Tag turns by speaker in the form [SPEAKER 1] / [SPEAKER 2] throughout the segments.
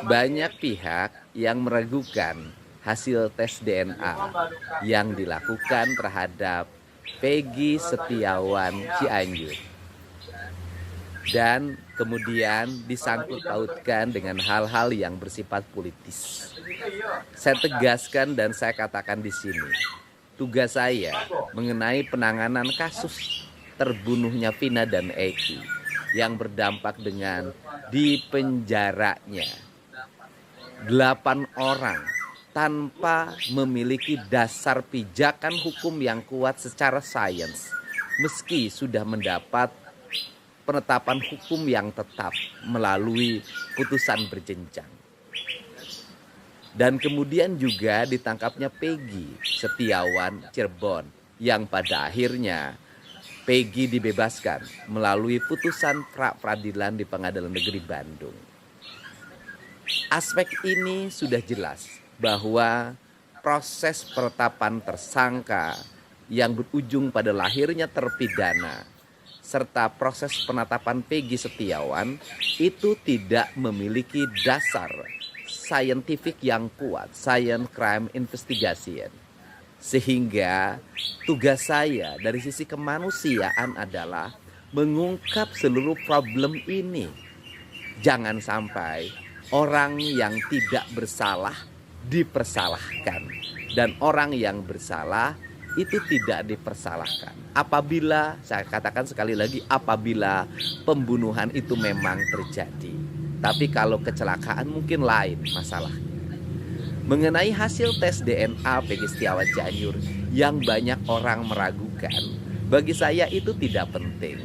[SPEAKER 1] Banyak pihak yang meragukan hasil tes DNA yang dilakukan terhadap Peggy Setiawan Cianjur dan kemudian disangkut pautkan dengan hal-hal yang bersifat politis. Saya tegaskan dan saya katakan di sini, tugas saya mengenai penanganan kasus terbunuhnya Vina dan Eki yang berdampak dengan dipenjaranya 8 orang tanpa memiliki dasar pijakan hukum yang kuat secara sains, meski sudah mendapat penetapan hukum yang tetap melalui putusan berjenjang. Dan kemudian juga ditangkapnya Peggy Setiawan Cirebon yang pada akhirnya Peggy dibebaskan melalui putusan pra-peradilan di Pengadilan Negeri Bandung. Aspek ini sudah jelas bahwa proses penetapan tersangka yang berujung pada lahirnya terpidana serta proses penetapan Peggy Setiawan itu tidak memiliki dasar saintifik yang kuat, science crime investigation. Sehingga tugas saya dari sisi kemanusiaan adalah mengungkap seluruh problem ini. Jangan sampai orang yang tidak bersalah dipersalahkan dan orang yang bersalah itu tidak dipersalahkan. Apabila, saya katakan sekali lagi, apabila pembunuhan itu memang terjadi. Tapi kalau kecelakaan mungkin lain masalahnya. Mengenai hasil tes DNA Peggy Setiawan Cianjur yang banyak orang meragukan, bagi saya itu tidak penting.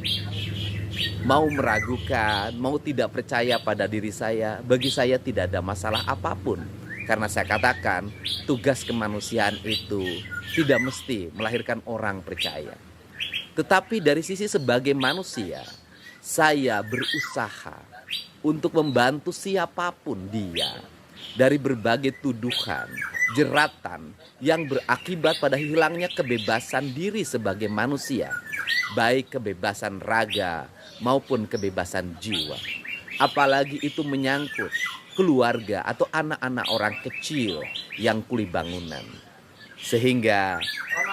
[SPEAKER 1] Mau meragukan, mau tidak percaya pada diri saya, bagi saya tidak ada masalah apapun. Karena saya katakan, tugas kemanusiaan itu tidak mesti melahirkan orang percaya. Tetapi dari sisi sebagai manusia, saya berusaha untuk membantu siapapun dia dari berbagai tuduhan, jeratan yang berakibat pada hilangnya kebebasan diri sebagai manusia, baik kebebasan raga maupun kebebasan jiwa. Apalagi itu menyangkut keluarga atau anak-anak orang kecil yang kuli bangunan. Sehingga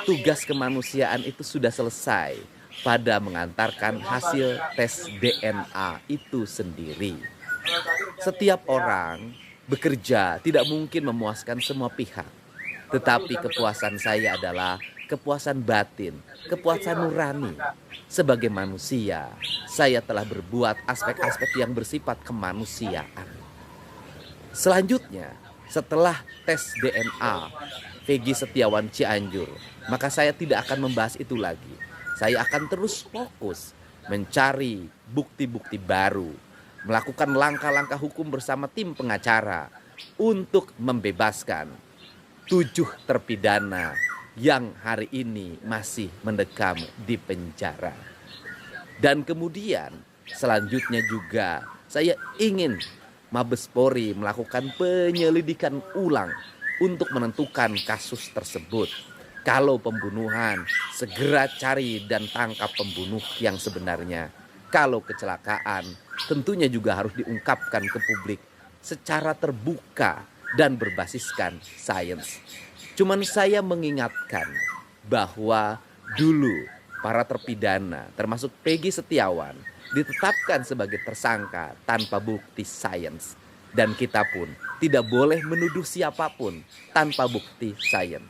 [SPEAKER 1] tugas kemanusiaan itu sudah selesai pada mengantarkan hasil tes DNA itu sendiri. Setiap orang bekerja tidak mungkin memuaskan semua pihak. Tetapi kepuasan saya adalah kepuasan batin, kepuasan nurani. Sebagai manusia, saya telah berbuat aspek-aspek yang bersifat kemanusiaan. Selanjutnya, setelah tes DNA Peggy Setiawan Cianjur, maka saya tidak akan membahas itu lagi. Saya akan terus fokus mencari bukti-bukti baru, melakukan langkah-langkah hukum bersama tim pengacara untuk membebaskan 7 terpidana yang hari ini masih mendekam di penjara. Dan kemudian selanjutnya juga saya ingin Mabes Polri melakukan penyelidikan ulang untuk menentukan kasus tersebut. Kalau pembunuhan, segera cari dan tangkap pembunuh yang sebenarnya. Kalau kecelakaan, tentunya juga harus diungkapkan ke publik secara terbuka dan berbasiskan sains. Cuman saya mengingatkan bahwa dulu para terpidana termasuk Peggy Setiawan ditetapkan sebagai tersangka tanpa bukti sains. Dan kita pun tidak boleh menuduh siapapun tanpa bukti sains.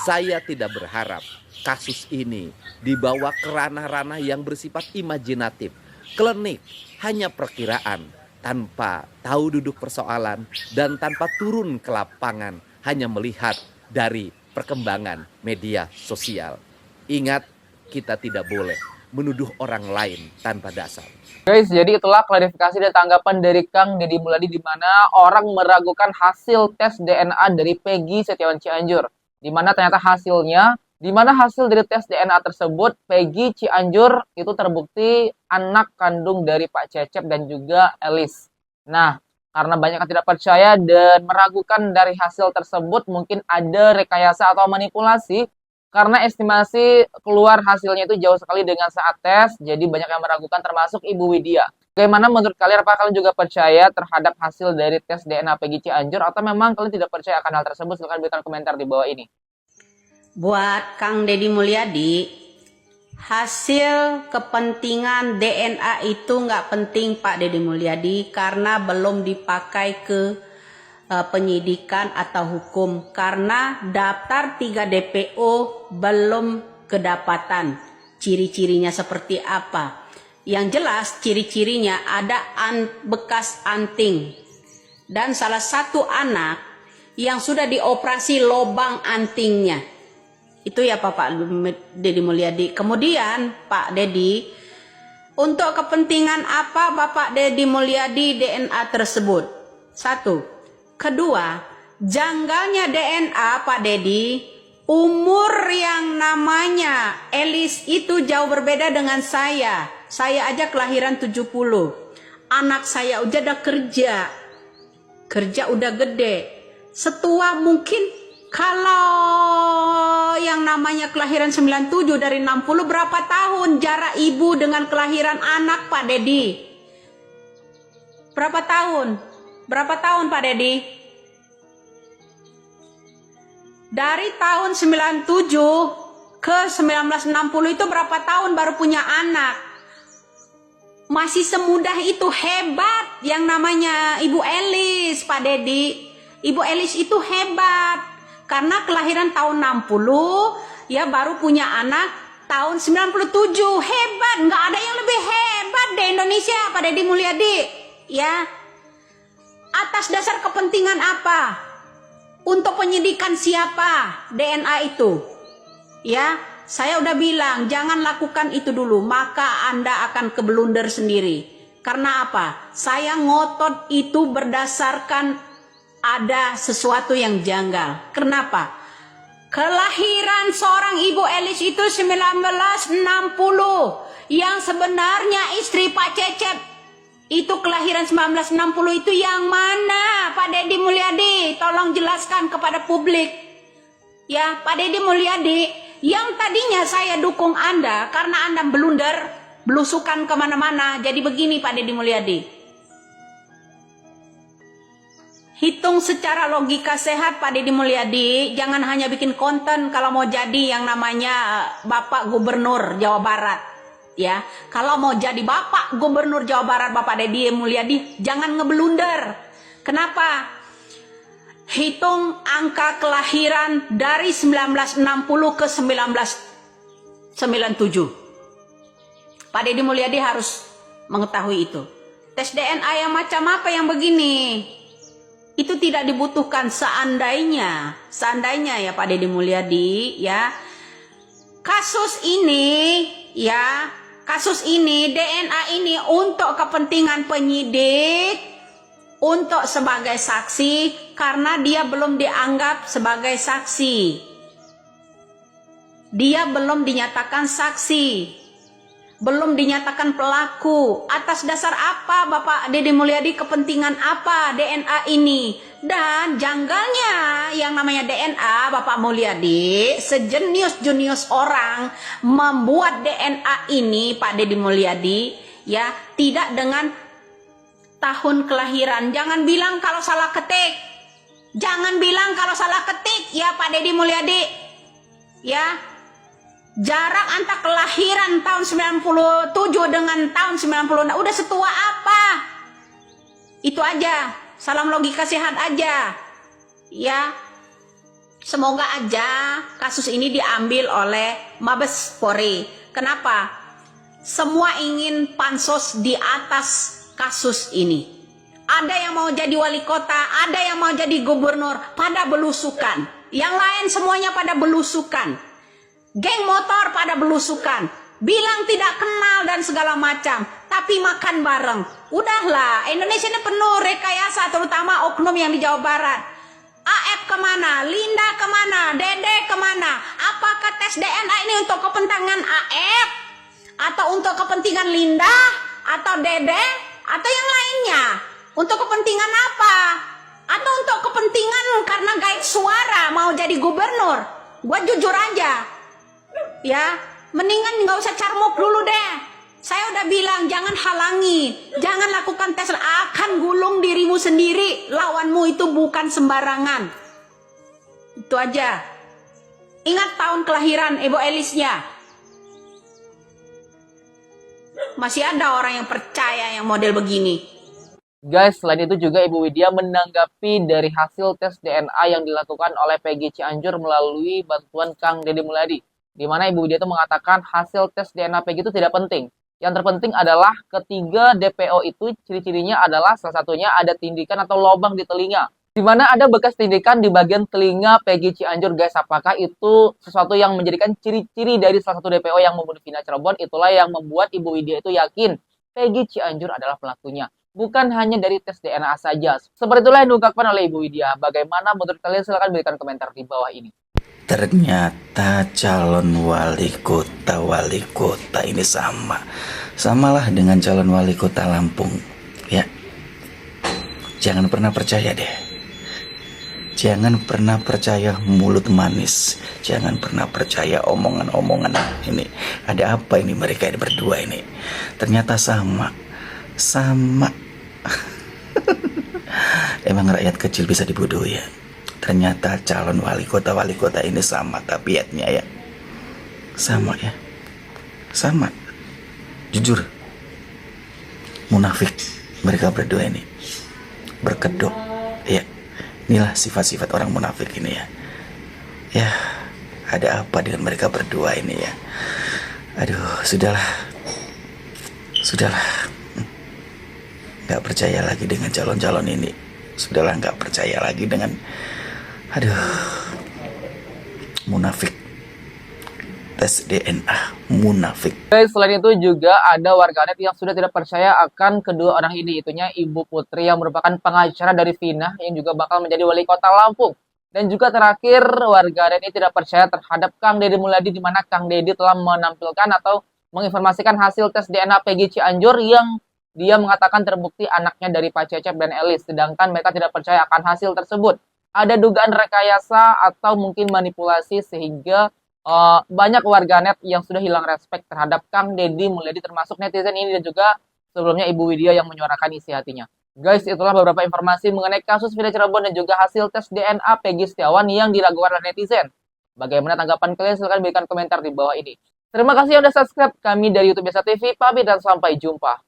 [SPEAKER 1] Saya tidak berharap kasus ini dibawa ke ranah-ranah yang bersifat imajinatif, klinik, hanya perkiraan, tanpa tahu duduk persoalan dan tanpa turun ke lapangan, hanya melihat dari perkembangan media sosial. Ingat, kita tidak boleh menuduh orang lain tanpa dasar.
[SPEAKER 2] Guys, jadi itulah klarifikasi dan tanggapan dari Kang Deddy Mulyadi di mana orang meragukan hasil tes DNA dari Peggy Setiawan Cianjur. Di mana ternyata hasilnya, di mana hasil dari tes DNA tersebut, Peggy Cianjur itu terbukti anak kandung dari Pak Cecep dan juga Elis. Nah, karena banyak yang tidak percaya dan meragukan dari hasil tersebut, mungkin ada rekayasa atau manipulasi. Karena estimasi keluar hasilnya itu jauh sekali dengan saat tes, jadi banyak yang meragukan termasuk Ibu Widya. Bagaimana menurut kalian? Apakah kalian juga percaya terhadap hasil dari tes DNA Peggy Cianjur atau memang kalian tidak percaya akan hal tersebut? Silahkan berikan komentar di bawah ini.
[SPEAKER 3] Buat Kang Deddy Mulyadi, hasil kepentingan DNA itu nggak penting Pak Deddy Mulyadi karena belum dipakai ke penyidikan atau hukum karena daftar 3 DPO belum kedapatan ciri-cirinya seperti apa. Yang jelas ciri-cirinya ada bekas anting dan salah satu anak yang sudah dioperasi lubang antingnya. Itu ya Pak Deddy Mulyadi. Kemudian Pak Deddy, untuk kepentingan apa Bapak Deddy Mulyadi DNA tersebut? Satu. Kedua, janggalnya DNA Pak Deddy, umur yang namanya Elis itu jauh berbeda dengan saya. Saya aja kelahiran 70. Anak saya udah kerja. Kerja udah gede. Setua mungkin kalau yang namanya kelahiran 97 dari 60 berapa tahun jarak ibu dengan kelahiran anak Pak Deddy? Berapa tahun? Berapa tahun Pak Deddy? Dari tahun 97 ke 1960 itu berapa tahun baru punya anak? Masih semudah itu, hebat yang namanya Ibu Elis Pak Deddy. Ibu Elis itu hebat. Karena kelahiran tahun 60, ya baru punya anak tahun 97. Hebat, nggak ada yang lebih hebat di Indonesia, Pak Deddy Mulyadi. Ya, atas dasar kepentingan apa? Untuk penyidikan siapa DNA itu? Ya, saya udah bilang, jangan lakukan itu dulu, maka Anda akan keblunder sendiri. Karena apa? Saya ngotot itu berdasarkan ada sesuatu yang janggal. Kenapa? Kelahiran seorang Ibu Elis itu 1960. Yang sebenarnya istri Pak Cecep itu kelahiran 1960 itu yang mana Pak Deddy Mulyadi? Tolong jelaskan kepada publik. Ya Pak Deddy Mulyadi, yang tadinya saya dukung Anda karena Anda blunder, belusukan kemana-mana. Jadi begini Pak Deddy Mulyadi. Hitung secara logika sehat Pak Deddy Mulyadi, jangan hanya bikin konten kalau mau jadi yang namanya Bapak Gubernur Jawa Barat. Ya, kalau mau jadi Bapak Gubernur Jawa Barat Bapak Deddy Mulyadi, jangan ngeblunder. Kenapa? Hitung angka kelahiran dari 1960 ke 1997. Pak Deddy Mulyadi harus mengetahui itu. Tes DNA yang macam apa yang begini? Itu tidak dibutuhkan seandainya ya Pak Deddy Mulyadi, ya. Kasus ini DNA ini untuk kepentingan penyidik, untuk sebagai saksi karena dia belum dianggap sebagai saksi. Dia belum dinyatakan saksi. Belum dinyatakan pelaku. Atas dasar apa Bapak Deddy Mulyadi, kepentingan apa DNA ini? Dan janggalnya yang namanya DNA Bapak Mulyadi, sejenius-jenius orang membuat DNA ini Pak Deddy Mulyadi, ya, tidak dengan tahun kelahiran. Jangan bilang kalau salah ketik. Jangan bilang kalau salah ketik ya Pak Deddy Mulyadi. Ya. Jarak antara kelahiran tahun 97 dengan tahun 96 udah setua apa? Itu aja. Salam logika sehat aja. Ya. Semoga aja kasus ini diambil oleh Mabes Polri. Kenapa? Semua ingin pansos di atas kasus ini. Ada yang mau jadi wali kota, ada yang mau jadi gubernur, pada belusukan. Yang lain semuanya pada belusukan. Geng motor pada belusukan, bilang tidak kenal dan segala macam, tapi makan bareng. Udahlah, Indonesia ini penuh rekayasa, terutama oknum yang di Jawa Barat. AF kemana? Linda kemana? Dede kemana? Apakah tes DNA ini untuk kepentingan AF? Atau untuk kepentingan Linda? Atau Dede? Atau yang lainnya? Untuk kepentingan apa? Atau untuk kepentingan karena gait suara mau jadi gubernur? Gua jujur aja, Ya, mendingan nggak usah carmuk dulu deh. Saya udah bilang jangan halangi, jangan lakukan tes, akan gulung dirimu sendiri. Lawanmu itu bukan sembarangan. Itu aja. Ingat tahun kelahiran Ibu Elisnya. Masih ada orang yang percaya yang model begini.
[SPEAKER 2] Guys, selain itu juga Ibu Widya menanggapi dari hasil tes DNA yang dilakukan oleh PG Cianjur melalui bantuan Kang Deddy Mulyadi. Di mana Ibu Widya itu mengatakan hasil tes DNA PG itu tidak penting. Yang terpenting adalah ketiga DPO itu ciri-cirinya adalah salah satunya ada tindikan atau lubang di telinga. Di mana ada bekas tindikan di bagian telinga PG Cianjur, guys. Apakah itu sesuatu yang menjadikan ciri-ciri dari salah satu DPO yang membunuh Vina Cirebon? Itulah yang membuat Ibu Widya itu yakin PG Cianjur adalah pelakunya. Bukan hanya dari tes DNA saja. Seperti itulah yang diungkapkan oleh Ibu Widya. Bagaimana menurut kalian? Silahkan berikan komentar di bawah ini.
[SPEAKER 4] Ternyata calon wali kota ini samalah dengan calon wali kota Lampung, ya. Jangan pernah percaya deh, jangan pernah percaya mulut manis, jangan pernah percaya omongan-omongan ini. Ada apa ini mereka ini berdua ini? Ternyata sama. Emang rakyat kecil bisa dibodoh ya. Ternyata calon wali kota ini sama tabiatnya ya. Sama ya. Sama. Jujur. Munafik mereka berdua ini. Berkedok. Ya. Inilah sifat-sifat orang munafik ini ya. Ya. Ada apa dengan mereka berdua ini ya. Aduh, sudahlah. Gak percaya lagi dengan calon-calon ini. Sudahlah, gak percaya lagi dengan munafik. Tes DNA munafik.
[SPEAKER 2] Guys, selain itu juga ada warganet yang sudah tidak percaya akan kedua orang ini, itunya Ibu Putri yang merupakan pengacara dari Vina yang juga bakal menjadi wali kota Lampung. Dan juga terakhir, warganet ini tidak percaya terhadap Kang Deddy Mulyadi, di mana Kang Deddy telah menampilkan atau menginformasikan hasil tes DNA PG Cianjur yang dia mengatakan terbukti anaknya dari Pak Cecep dan Elis. Sedangkan mereka tidak percaya akan hasil tersebut. Ada dugaan rekayasa atau mungkin manipulasi sehingga banyak warganet yang sudah hilang respek terhadap Kang Deddy Mulyadi, termasuk netizen ini dan juga sebelumnya Ibu Widya yang menyuarakan isi hatinya. Guys, itulah beberapa informasi mengenai kasus Vina Cirebon dan juga hasil tes DNA Peggy Setiawan yang diragukan oleh netizen. Bagaimana tanggapan kalian? Silahkan berikan komentar di bawah ini. Terima kasih yang sudah subscribe kami dari YouTube Biasa TV. Pamit dan sampai jumpa.